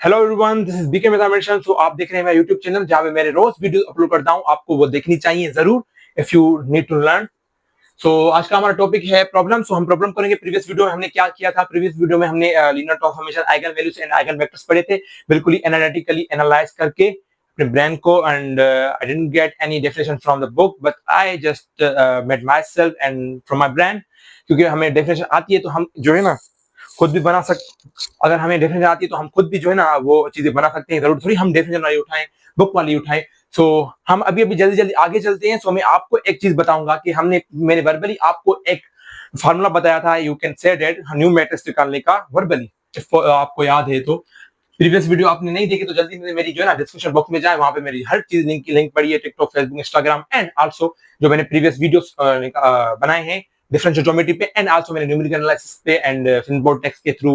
Hello everyone, this is BK mathematician. So आप देख रहे हैं मेरा यूट्यूब चैनल जहां पे मेरे रोज वीडियो अपलोड करता हूं। आपको वो देखनी चाहिए जरूर if you need to learn. So आज का हमारा टॉपिक है प्रॉब्लम। सो हम प्रॉब्लम करेंगे। प्रीवियस वीडियो में हमने क्या किया था? प्रीवियस वीडियो में हमने linear transformation, eigen values and eigen vectors पढ़े थे, बिल्कुल ही एनालिटिकली एनालाइज करके अपने ब्रेन को। And I didn't get any definition from the book, but I just made my self and from my brain. क्योंकि हमें डेफिनेशन आती है तो हम जो है ना खुद भी बना सकते। अगर हमें डेफिनेशन आती है तो हम खुद भी जो है ना वो चीजें बना सकते हैं। जरूर थोड़ी हम डेफिनेशन वाली उठाएं, बुक वाली उठाएं। सो हम अभी अभी जल्दी जल्दी आगे चलते हैं। सो मैं आपको एक चीज बताऊंगा कि मैंने वर्बली आपको एक फार्मूला बताया था। You can say that new matrix निकालने का वर्बली, आपको याद है तो। प्रीवियस वीडियो आपने नहीं देखी तो जल्दी मेरी जो है ना डिस्क्रिप्शन बॉक्स में जाए, वहां पे मेरी हर चीज लिंक पड़ी है, TikTok, Facebook, Instagram and also जो मैंने प्रीवियस वीडियोस बनाए हैं डिफरेंशियल ज्योमेट्री पे एंड आल्सो मैंने न्यूमेरिकल एनालिसिस पे एंड फिनबोर्ड टेक्स्ट के थ्रू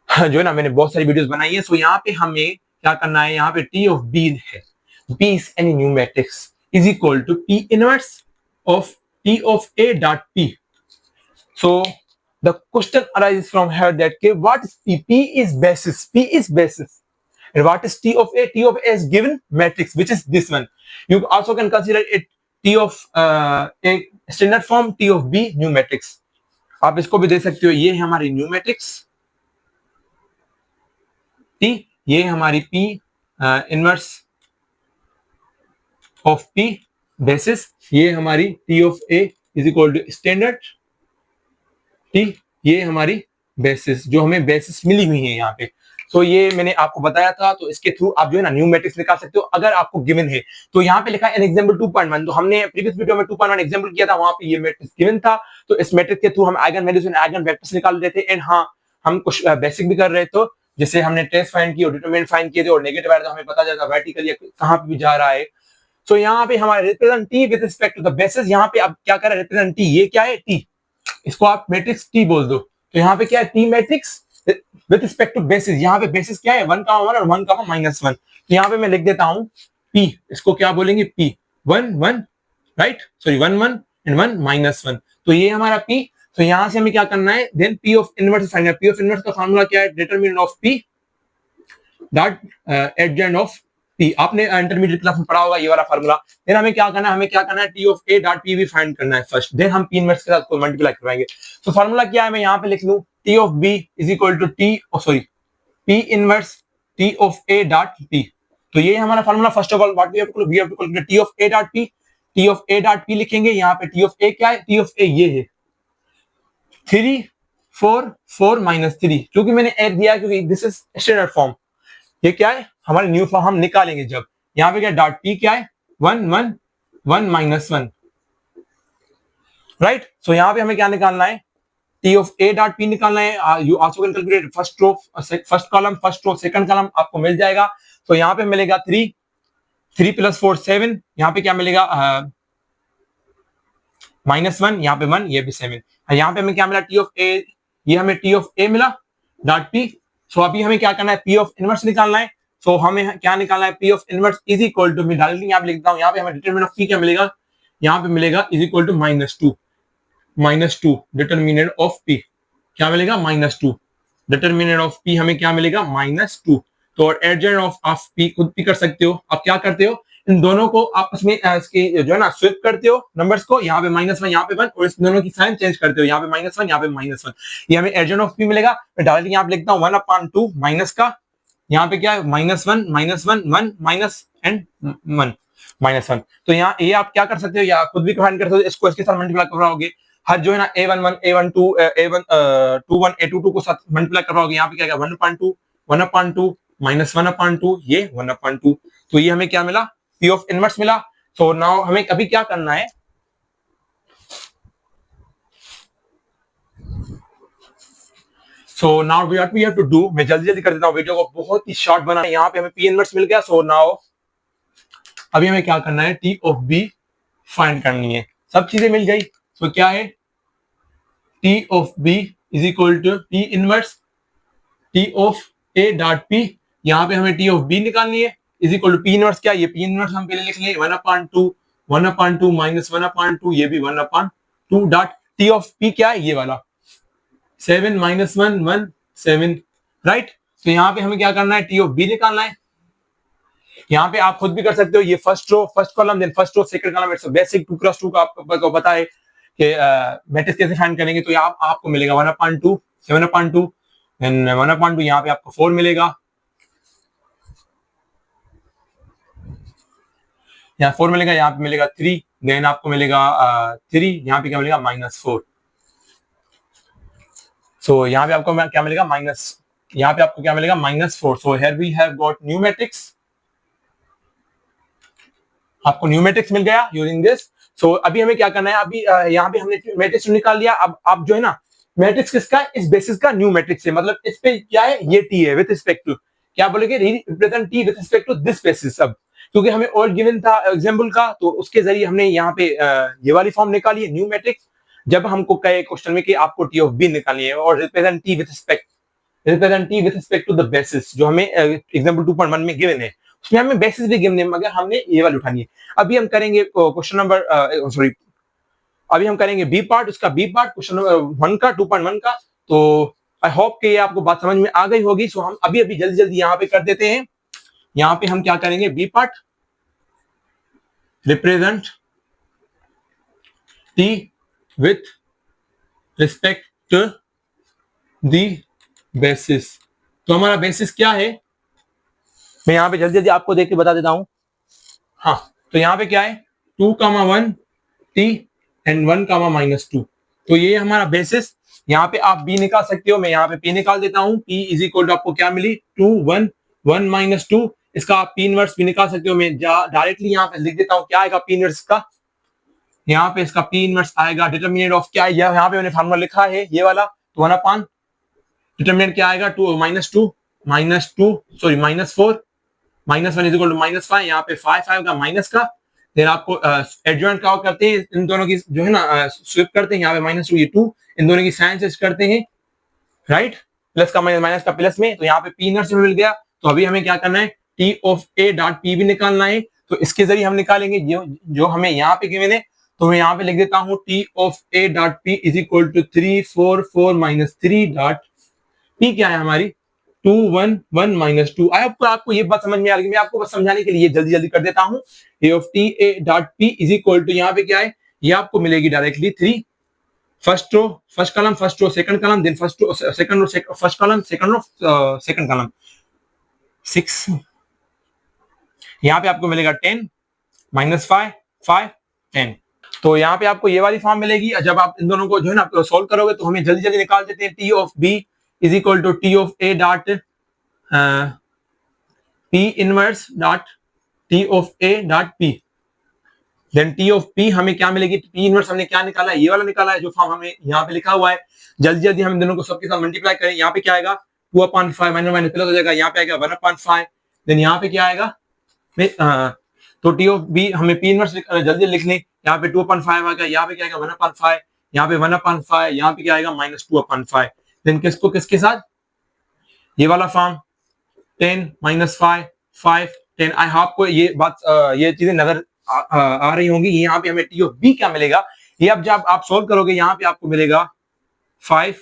जो है ना मैंने बहुत सारी वीडियोस बनाई है। सो यहाँ पे हमें क्या करना है? यहाँ पे टी ऑफ बी है, B is any new matrix is equal to P inverse of T of A dot P. So the question arises from here that what is p? P is basis, P is basis. And what is T of A? T of A is given matrix, which is this one. You also can consider it T of A standard form, T of B new matrix. आप इसको भी दे सकते हो। ये है हमारी new matrix T, ये हमारी P inverse of P basis, ये हमारी T of A is equal to standard T, ये हमारी बेसिस जो हमें बेसिस मिली हुई है यहाँ पे। तो ये मैंने आपको बताया था। तो इसके थ्रू आप जो है ना न्यू मैट्रिक्स निकाल सकते हो अगर आपको गिवन है। तो यहाँ पे लिखा है एन एग्जांपल 2.1। तो हमने प्रीवियस वीडियो में 2.1 एग्जांपल किया था, वहां पे ये मैट्रिक्स गिवन था। तो इस मैट्रिक्स के थ्रू हम eigen values and eigen vectors निकाल रहे थे। एंड हाँ, हम कुछ बेसिक भी कर रहे थे, जैसे हमने ट्रेस फाइंड की और डिटरमिनेंट फाइंड किए थे, और नेगेटिव आया तो हमें पता चला वर्टिकल कहाँ पे भी जा रहा है। तो यहाँ पे हमारे represent T with respect to the basis. यहाँ पे अब क्या कर रहे हैं? रिप्रेजेंट टी, ये क्या है? टी, इसको आप मैट्रिक्स टी बोल दो। तो यहाँ पे क्या है? T matrix with respect to basis. यहाँ पे बेसिस क्या है? 1, 1 और 1, -1। तो यहाँ पे मैं लिख देता हूँ P, इसको क्या बोलेंगे? P 1, 1, right, sorry 1, 1 and 1 -1। तो ये हमारा P। तो यहाँ से हमें क्या करना है? Then P of inverse find करना है। P ऑफ इनवर्स का फार्मूला क्या है? Determinant of P dot adjoint of P। आपने इंटरमीडिएट क्लास में पढ़ा होगा ये वाला फार्मूला। देन हमें क्या करना है? हमें क्या करना है? T of A dot P भी फाइंड करना है फर्स्ट। देन हम P इनवर्स के साथ को मल्टीप्लाई करवाएंगे। तो फार्मूला क्या है? मैं यहाँ पे लिख लूं T of B is equal to T, sorry P inverse T of A dot P। तो ये हमारा formula. First of all what we have to calculate T of A dot P। T of A dot P लिखेंगे। यहाँ पे T of A क्या है? T of A ये है 3, 4, 4 -3, क्योंकि मैंने ऐड दिया क्योंकि दिस इज स्टैंडर्ड फॉर्म। ये क्या है? हमारे न्यू फॉर्म हम निकालेंगे जब। यहाँ पे क्या डॉट पी क्या है? 1, 1, 1 -1, राइट। सो यहाँ पे हमें क्या निकालना है? T of A dot P निकालना है। You also can calculate first row, first column, first row, second column आपको मिल जाएगा। तो यहाँ पे मिलेगा 3, 3 + 4 7। यहाँ पे क्या मिलेगा? -1, यहाँ पे 1, ये भी 7। यहाँ पे हमें क्या मिला? टी ऑफ ए, ये हमें टी ऑफ ए मिला डॉट पी। सो अभी हमें क्या करना है? पी ऑफ इनवर्स निकालना है। सो हमें क्या निकालना है? P of inverse is equal to, मैं डायरेक्टली यहाँ पे लिखता हूँ। यहाँ पे हमें डिटरमिनेंट ऑफ पी क्या मिलेगा? यहाँ पे मिलेगा is equal to -2 determinant of P क्या मिलेगा? -2 डिटरमिनेंट ऑफ पी हमें क्या मिलेगा? -2। तो एडजेंट ऑफ पी खुद भी कर सकते हो। आप क्या करते हो? इन दोनों को आपस में इसके जो है ना स्विप करते हो नंबर्स को। यहाँ पे -1, यहाँ पे 1, और इस दोनों की साइन चेंज करते हो। यहाँ पे -1, यहाँ पे -1, ये हमें एडजेंट ऑफ पी मिलेगा। मैं डायरेक्टली यहाँ पे लिखता हूँ 1/2 माइनस का, यहाँ पे क्या है? -1, -1, 1 माइनस एंड 1 -1। तो यहाँ ये आप क्या कर सकते हो? या खुद भी फाइंड कर सकते हो। इसको इसके साथ मल्टीप्लाई करवाओगे। हर जो है ना A11, A12, A21, A22 को साथ मल्टीप्लाई करवाओगे। यहाँ पे क्या है? 1/2, 1/2 -1/2, ये 1/2। तो ये हमें क्या मिला? P ऑफ इनवर्स मिला। सो नाउ हमें अभी क्या करना है? So now what we have to do, मैं जल्दी जल्दी कर देता हूँ, वीडियो को बहुत ही शॉर्ट बना है। यहाँ पे हमें P इनवर्स मिल गया। सो नाउ अभी हमें क्या करना है? T ऑफ B फाइंड करनी है। सब चीजें मिल गई। सो क्या है? T of B is equal to P inverse T of A dot P। यहाँ पे हमें T ऑफ B निकालनी है is equal to P inverse क्या है? ये P इनवर्स हम पहले लिख लेंगे 1/2, 1/2 -1/2, ये भी 1/2 डॉट T ऑफ P क्या है? ये वाला 7 -1, 1 7, राइट। तो यहाँ पे हमें क्या करना है, टी ऑफ बी निकालना है। यहाँ पे आप खुद भी कर सकते हो, ये first row first column then first row second column, it's basic 2x2 का आपको पता है कि मैट्रिक्स कैसे फाइंड करेंगे। तो यहाँ आपको मिलेगा 1/2 7/2 देन 1/2, यहाँ पे आपको 4 मिलेगा, यहाँ 4 मिलेगा, यहाँ पे मिलेगा 3, देन आपको मिलेगा 3, यहाँ पे क्या मिलेगा -4। सो यहाँ पे आपको क्या मिलेगा यहाँ पे आपको क्या मिलेगा -4। So here we have got new matrix, आपको न्यू मैट्रिक्स मिल गया यूजिंग दिस। सो अभी हमें क्या करना है, अभी यहाँ पे हमने मैट्रिक्स निकाल लिया। अब आप जो है ना मैट्रिक्स किसका, इस बेसिस का न्यू मैट्रिक्स है, मतलब इस पे क्या है, ये टी है विद रिस्पेक्ट टू, क्या बोलेंगे, represent T with respect to this basis. अब क्योंकि हमें और गिवन था एग्जांपल का, तो उसके जरिए हमने यहाँ पे ये वाली फॉर्म निकाली है न्यू मैट्रिक्स। जब हमको कहे क्वेश्चन में कि आपको टी ऑफ बी निकालनी है और represent T with respect to the basis, जो हमें एग्जांपल 2.1 में गिवन है, उसमें हमें बेसिस भी गिवन है, मगर हमने ये वाली उठानी है। अभी हम करेंगे क्वेश्चन नंबर सॉरी अभी हम करेंगे बी पार्ट, उसका बी पार्ट क्वेश्चन नंबर 1 का 2.1 का। तो आई होप कि ये आपको बात समझ में आ गई होगी। सो हम अभी जल्दी जल्दी यहाँ पे कर देते हैं। यहाँ पे हम क्या करेंगे, B part represent T with respect to the basis. तो हमारा बेसिस क्या है, मैं यहाँ पे जल्दी जल्दी आपको देख के बता देता हूं। हाँ, तो यहाँ पे क्या है 2,1 टी एंड 1,-2। तो ये हमारा बेसिस। यहाँ पे आप बी निकाल सकते हो, मैं यहाँ पे पी निकाल देता हूँ। पी इज इक्वल टू आपको क्या मिली 2 1 1 -2। इसका आप पी इनवर्स भी निकाल सकते हो, मैं डायरेक्टली यहाँ पे लिख देता हूँ क्या आएगा पी इनवर्स का। यहाँ पे इसका पी इनवर्स आएगा डिटरमिनेंट ऑफ क्या है, यहाँ पे मैंने फॉर्मूला लिखा है ये वाला, तो 1/, डिटरमिनेंट क्या आएगा 2 -2 सॉरी -4 -1 इज इक्वल टू -5। यहाँ पे 5 आएगा माइनस का, फिर आपको एडजॉइंट का करते हैं, इन दोनों की जो है ना स्विप करते हैं, यहाँ पे -2 ये 2, इन दोनों की साइन चेंज करते हैं, राइट, प्लस का माइनस का प्लस में, तो यहाँ पे पी इनवर्स मिल गया। तो अभी हमें क्या करना है, T of A dot P भी निकालना है। तो इसके जरिए हम निकालेंगे जो हमें यहाँ पे गिवन है। तो मैं यहाँ पे लिख देता हूँ T of A dot P is equal to 3 4 4 -3 dot P क्या है हमारी 2 1 1 -2। आपको ये बात समझ में आ रही है, मैं आपको बस समझाने के लिए जल्दी जल्दी कर देता हूँ। A of t a dot P is equal to यहाँ पे क्या है, ये आपको मिलेगी directly 3 first row first column first row second column then first row second row first column second row second column 6। यहाँ पे आपको मिलेगा 10 -5 5 10। तो यहाँ पे आपको ये वाली फॉर्म मिलेगी। जब आप इन दोनों को जो है ना सोल्व करोगे तो हमें जल्दी जल्दी निकाल देते हैं। T of B is equal to T of A dot P inverse dot T of A dot P, then T of P हमें क्या मिलेगी, पी इनवर्स हमने क्या निकाला है, ये वाला निकाला है जो फॉर्म हमें यहाँ पे लिखा हुआ है। जल्दी जल्दी हम इन दोनों को सबके साथ मल्टीप्लाई करें। यहाँ पे क्या आएगा 2/5 माइनस प्लस हो जाएगा, यहाँ पे आएगा 1/5, देन यहाँ पे क्या आएगा तो टी ऑफ बी हमें पी इनवर्स जल्दी लिख लें। यहाँ पे 2/5 आ गया, यहाँ पे क्या आएगा 1/5, यहाँ पे 1/5, यहाँ पे क्या आएगा -2/5। देन किसको किसके साथ, ये वाला फॉर्म 10 -5 5 10। आई होप को ये बात ये चीजें नजर आ रही होंगी। यहाँ पे हमें टी ऑफ बी क्या मिलेगा, ये अब जब आप सोल्व करोगे यहाँ पे आपको मिलेगा 5।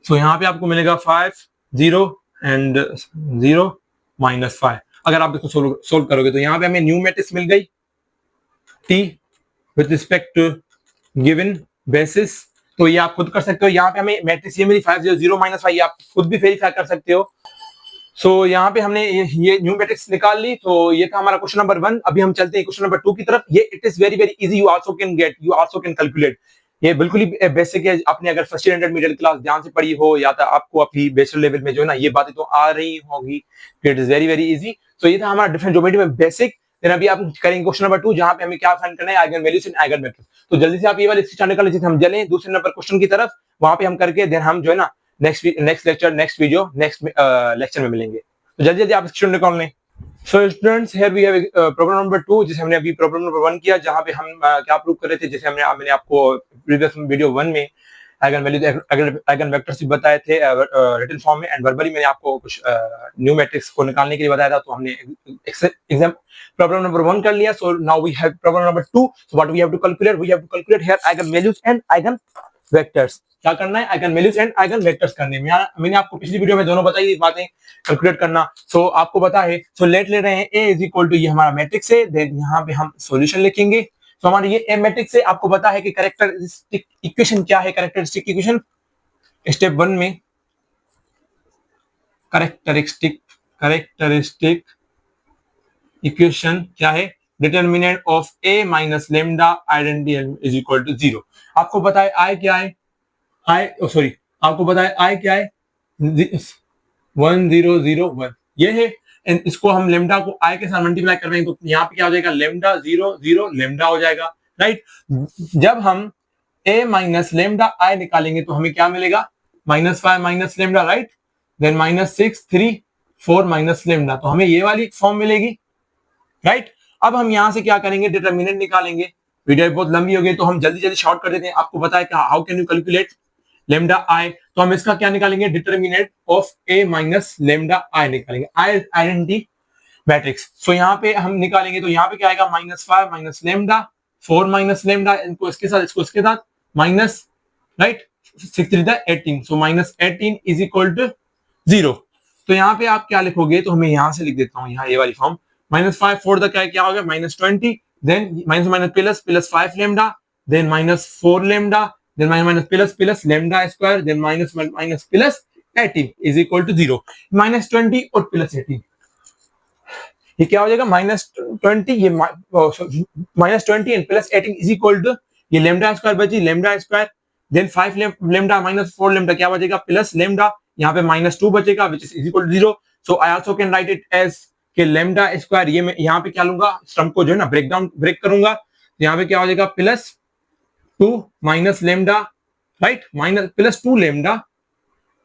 सो यहाँ पे आपको मिलेगा 5 0 एंड 0 -5। अगर आप इसको सोल्व करोगे तो यहाँ पे हमें न्यू मैट्रिक्स मिल गई T with respect to given basis. तो ये आप खुद कर सकते हो। यहाँ पे हमें मैट्रिक्स ये मिली 5 0 0 -5, ये आप खुद भी वेरीफाई कर सकते हो। सो यहाँ पे हमने ये न्यू मैट्रिक्स निकाल ली। तो ये था हमारा क्वेश्चन नंबर 1। अभी हम चलते हैं क्वेश्चन नंबर 2 की तरफ। ये it is very very easy, you also can calculate. ये बिल्कुल ही बेसिक है। आपने अगर फर्स्ट ईयर इंटरमीडिएट क्लास ध्यान से पढ़ी हो या तो आपको अभी बैचलर लेवल में जो है ना ये बातें तो आ रही होगी, it is very very easy. तो ये था हमारा डिफरेंट ज्योमेट्री में बेसिक। देन अभी आप करेंगे क्वेश्चन नंबर 2 जहां पे हमें क्या फाइंड करना है, eigen values and eigen vectors. तो जल्दी से आप ये वाले स्टार्ट कर लीजिए, हम चलें दूसरे नंबर क्वेश्चन की तरफ। वहां पे हम करके देन हम जो है ना next lecture next video next lecture में मिलेंगे। तो जल्दी जल्दी आप स्टूडेंट निकाल लें। So students here we have problem number 2, जिसे हमने अभी प्रॉब्लम नंबर 1 किया, जहां पे हम क्या प्रूव कर रहे थे, जैसे मैंने आपको प्रीवियस वीडियो 1 में आइगन वैल्यूज आइगन वेक्टर्स भी बताए थे रिटन फॉर्म में, एंड वर्बली मैंने आपको कुछ न्यू मैट्रिक्स को निकालने के लिए बताया था। तो हमने एग्जाम प्रॉब्लम नंबर 1 कर लिया। So now we have problem number 2। So what we have to calculate here eigen values and eigen vectors. क्या करना है? Eigen values and eigen vectors करने में। मैंने आपको पिछली वीडियो में दोनों बताई बातें कैलकुलेट करना। सो आपको पता है। सो लेट ले रहे हैं ए इज इक्वल टू, ये हमारा मैट्रिक्स है, देन यहाँ पे हम सॉल्यूशन लिखेंगे। तो हमारे ये ए मैट्रिक्स है। आपको पता है कि कैरेक्टरिस्टिक इक्वेशन क्या है? कैरेक्टरिस्टिक इक्वेशन स्टेप 1 में कैरेक्टरिस्टिक इक्वेशन क्या है? Determinant of A minus lambda identity is equal to 0। आपको पता है आई क्या है? आपको पता है आई क्या है? 1001 ये है। एंड इसको हम लेमडा को आई के साथ मल्टीप्लाई कर रहे हैं, तो यहाँ पे क्या हो जाएगा? लेमडा 0 लेमडा हो जाएगा, राइट। जब हम ए माइनस लेमडा आई निकालेंगे तो हमें क्या मिलेगा? -5 minus lambda, right. Then -6 3 4 minus lambda, तो हमें ये वाली फॉर्म मिलेगी, राइट। अब हम यहां से क्या करेंगे? डिटर्मिनेंट निकालेंगे। वीडियो बहुत लंबी हो गई तो हम जल्दी जल्दी शॉर्ट कर देते हैं। आपको पता है कि how can you calculate lambda I, तो हम इसका क्या निकालेंगे? Determinant of A minus lambda I निकालेंगे, आई आइडेंटिटी मैट्रिक्स। सो यहाँ पे हम निकालेंगे तो यहाँ पे क्या आएगा? -5 माइनस लेमडा 4 माइनस लेमडा, इनको इसके साथ इसको इसके साथ minus, right. 6 3 18, so -18 is equal to 0। तो यहाँ पे आप क्या लिखोगे? तो हमें यहाँ से लिख देता हूँ, यहाँ ये वाली फॉर्म। -5 4 क्या हो गया? -20, then minus plus 5 lambda, then -4 lambda, then minus plus lambda square, then minus plus 18 is equal to 0। -20 और प्लस 18 ये क्या हो जाएगा? -20, ये -20 and plus 18 is equal to, ये लेमडा स्क्वायर बची, lambda square, then 5 lambda -4 lambda क्या बचेगा? प्लस लेमडा, यहाँ पे -2 बचेगा which is equal to 0। So I also can write it as कि लेमडा स्क्वायर, ये मैं यहाँ पे क्या लूंगा? स्टम्प को जो है ना ब्रेक करूंगा, तो यहाँ पे क्या हो जाएगा? +2 minus lambda, right, +2 lambda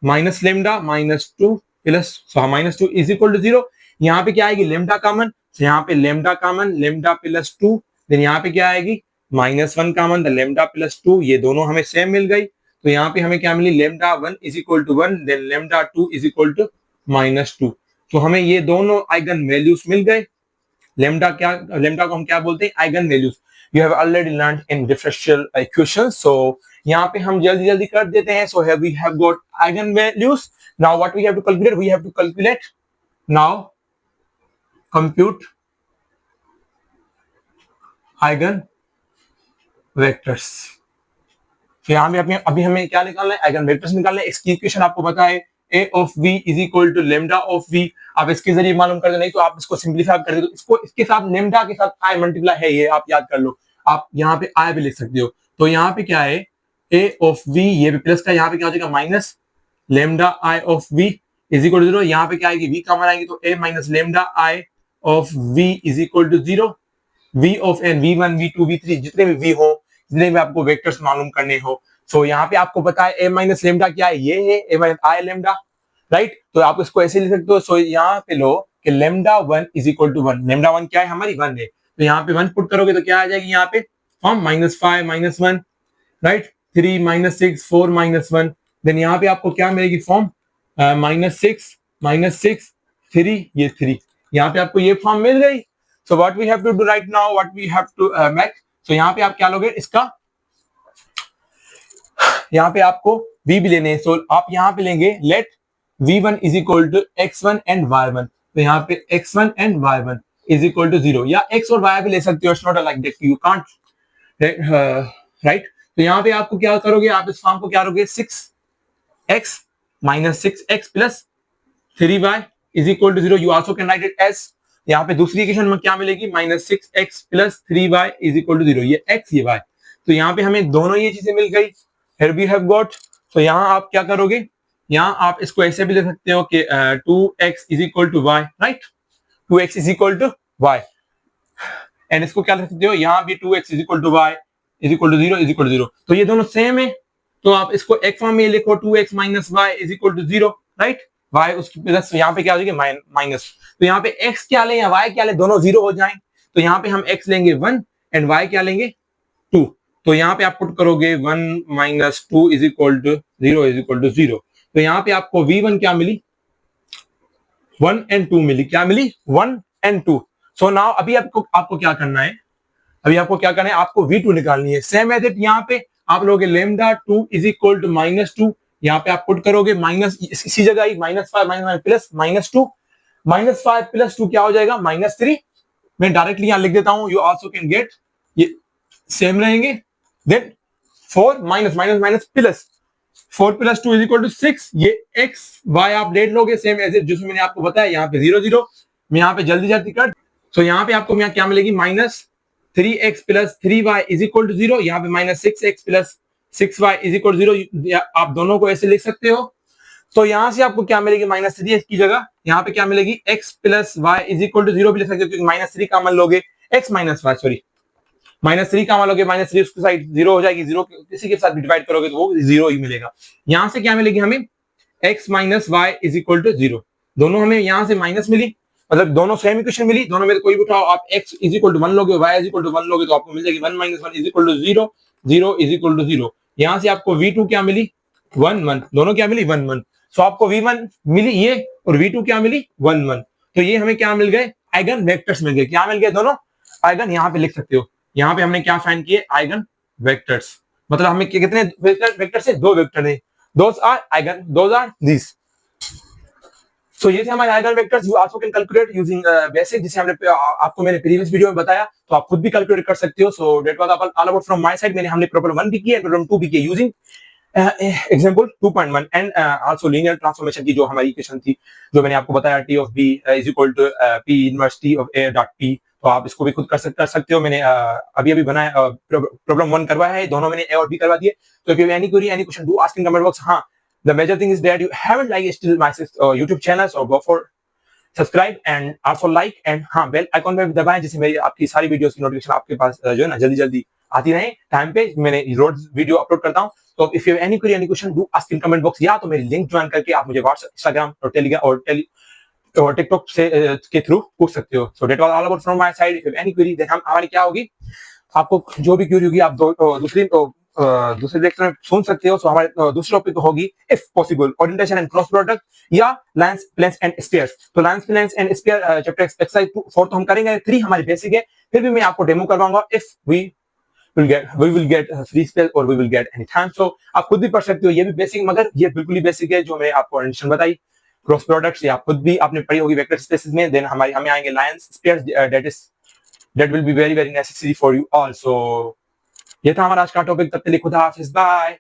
minus lambda -2 plus -2 is equal to 0। यहाँ पे क्या आएगी? लेमडा कॉमन, तो यहाँ पे लेमडा कॉमन, लेमडा +2, देन यहाँ पे क्या आएगी? -1 कॉमन, द लेमडा +2, ये दोनों हमें सेम मिल गई। तो यहाँ पे हमें क्या मिली? Lambda 1 is equal to 1, then lambda 2 is equal to -2। तो हमें ये दोनों आइगन वैल्यूज मिल गए। लेमडा को हम क्या बोलते हैं? Eigen values. You have already learn in differential equation. So यहाँ पे हम जल्दी जल्दी कर देते हैं। So we have got eigen values. Now what we have to calculate? We have to calculate now compute eigen vectors. तो यहाँ पे अभी हमें क्या निकालना है? आइगन वेक्टर्स निकालना है। इसकी इक्वेशन आपको पता है, a of v is equal to lambda of v। आप इसके जरिए मालूम कर दो, नहीं तो आप इसको सिंप्लीफाई कर दो। इसको इसके साथ लेमडा के साथ i मल्टीप्लाई है, ये आप याद कर लो। आप यहाँ पे i भी लिख सकते हो। तो यहाँ पे क्या है? a of v, ये भी प्लस का, यहाँ पे क्या हो जाएगा? Minus lambda i of v is equal to 0। यहाँ पे क्या आएगी? v कॉमन आएगी, तो a minus lambda i of v is equal to 0। v of n, v1 v2 v3 जितने भी v हो, जितने भी आपको वेक्टर्स मालूम करने हो। सो यहाँ पे आपको पता है a माइनस लेमडा क्या है? ये है a minus i lambda, right. तो आप इसको ऐसे लिख सकते हो। सो यहाँ पे लो कि lambda 1 is equal to 1। Lambda 1 क्या है? हमारी 1 है। तो यहाँ पे 1 पुट करोगे तो क्या आ जाएगी? यहाँ पे फॉर्म -5 -1, राइट, 3 -6 4 -1। देन यहाँ पे आपको क्या मिलेगी? फॉर्म -6 3, ये 3, यहाँ पे आपको ये फॉर्म मिल गई। So what we have to do right now, what we have to make. So यहाँ पे आप क्या लोगे? इसका यहाँ पे आपको v भी लेने हैं। सो आप यहाँ पे लेंगे let v1 is equal to x1 and y1। तो यहाँ पे x1 and y1 is equal to 0, या x और y भी ले सकते हो। It's not like that, you can't, right. तो यहाँ पे आपको क्या करोगे? आप इस फॉर्म को क्या करोगे? 6x minus 6x plus 3y is equal to 0। You also can write it as, यहाँ पे दूसरी इक्वेशन में क्या मिलेगी? -6x plus 3y is equal to 0। ये x ये y, तो यहाँ पे हमें दोनों ये चीजें मिल गई। Here we have got। तो यहाँ आप क्या करोगे? यहाँ आप इसको ऐसे भी लिख सकते हो कि 2x is equal to y, right, 2x is equal to y। And इसको क्या लिख सकते हो? यहाँ भी 2x is equal to y is equal to 0 is equal to 0। तो ये दोनों सेम है, तो आप इसको एक फॉर्म में लिखो 2x minus y is equal to 0, right. y उसकी प्लस, यहाँ पे क्या हो जाएगा? माइनस। तो यहाँ पे x क्या ले या y क्या ले, दोनों 0 हो जाएं। तो यहाँ पे हम x लेंगे 1 एंड y क्या लेंगे? 2। तो यहाँ पे आप पुट करोगे 1 minus 2 is equal to 0 is equal to 0। तो यहाँ पे आपको v1 क्या मिली? 1 एंड 2 मिली। क्या मिली? 1 एंड 2। सो नाउ अभी आपको क्या करना है? अभी आपको क्या करना है? आपको v2 निकालनी है। सेम एज इट यहाँ पे आप लोगे लेमडा 2 इज इक्वल टू -2, यहाँ पे आप पुट करोगे माइनस, इसी जगह ही -5 प्लस -2, -5 प्लस 2 क्या हो जाएगा -3। मैं डायरेक्टली यहाँ लिख देता हूँ, यू आल्सो कैन गेट, ये सेम रहेंगे। Then 4 minus minus minus plus 4 plus 2 is equal to 6, ये x y आप डेट लोगे सेम एज इट, जिसमें मैंने आपको बताया यहाँ पे 0 0, मैं यहाँ पे जल्दी जल्दी कर। तो यहाँ पे आपको यहाँ क्या मिलेगी -3x plus 3y is equal to 0, यहाँ पे -6x plus 6y is equal to 0, आप दोनों को ऐसे लिख सकते हो। तो यहाँ से आपको क्या मिलेगी -3x की जगह यहाँ पे क्या मिलेगी x plus y is equal to 0 भी लिख सकते हो, क्योंकि -3 का मान लोगे x माइनस y, सॉरी -3 का मान लोगे -3 उसकी साइड 0 हो जाएगी, 0 किसी के साथ भी डिवाइड करोगे तो वो 0 ही मिलेगा। यहाँ से क्या मिलेगी हमें x minus y is equal to 0, दोनों हमें यहाँ से माइनस मिली, मतलब दोनों सेम इक्वेशन मिली, दोनों में कोई भी उठाओ, आप x इज इक्वल टू 1 लोगे, y इज इक्वल टू 1 लोगे, तो आपको मिल जाएगी 1 minus 1 is equal to 0, 0 is equal to 0। यहाँ से आपको v2 क्या मिली 1 1, दोनों क्या मिली 1 1, सो आपको v1 मिली ये और v2 क्या मिली 1 1। तो ये हमें क्या मिल गए आइगन वेक्टर्स मिल गए, क्या मिल गए दोनों आइगन, यहाँ पे लिख सकते हो। यहाँ पे हमने क्या फाइंड किए आइगन वेक्टर्स, मतलब हमें कितने वेक्टर से 2 वेक्टर है, those are eigen, those are this. So ये थे हमारे eigen vectors, you also can calculate using basic, जिसे हमने आपको मैंने प्रीवियस वीडियो में बताया, तो आप खुद भी कैलकुलेट कर सकते हो। So that was all about from my side, हमने प्रॉब्लम 1 भी की है, प्रॉब्लम 2 भी की using example 2.1 and also linear transformation की जो हमारी इक्वेशन थी, जो मैंने आपको बताया t of b is equal to p inverse t of a dot p, तो आप इसको भी खुद कर सकते हो। मैंने अभी बनाया, प्रॉब्लम 1 करवाया है, दोनों मैंने a और b करवा दिए। तो if you have any query any question do ask in comment box. हाँ, the major thing is that you haven't like still my YouTube channel, और go for subscribe and also like, and हाँ bell icon पे दबाएं, जिससे मेरी आपकी सारी videos की नोटिफिकेशन आपके पास जो है ना जल्दी जल्दी आती रहे टाइम पे, मैंने रोज वीडियो अपलोड करता हूँ। तो if you have any query any question do ask in comment box, या तो मेरी लिंक ज्वाइन करके आप मुझे व्हाट्सएप, इंस्टाग्राम और टेलीग्राम और टिकटॉक से के थ्रू पूछ सकते हो। So that was all about from my side. If you have any query, then हमारी क्या होगी, आपको जो भी क्वेरी होगी आप दूसरे लेक्चर में सुन सकते हो। सो हमारे दूसरी टॉपिक होगी if possible orientation and cross product, या लाइंस प्लेन्स एंड स्फीयर्स। तो lines planes and sphere chapter exercise 4 तो हम करेंगे, 3 हमारी बेसिक है, फिर भी मैं आपको डेमो करवाऊंगा। If we will get free spell or we will get any time, so आप खुद भी पढ़ सकते हो, ये भी बेसिक, मगर ये बिल्कुल ही बेसिक है जो मैं आपको ओरिएंटेशन बताई, क्रॉस प्रोडक्ट्स, या खुद भी आपने पढ़ी होगी वेक्टर स्पेसेस में। देन हमें आएंगे lines spheres, that will be very very necessary for you all. So ये था हमारा आज का टॉपिक, तब तक के लिए खुदा हाफिज, बाय।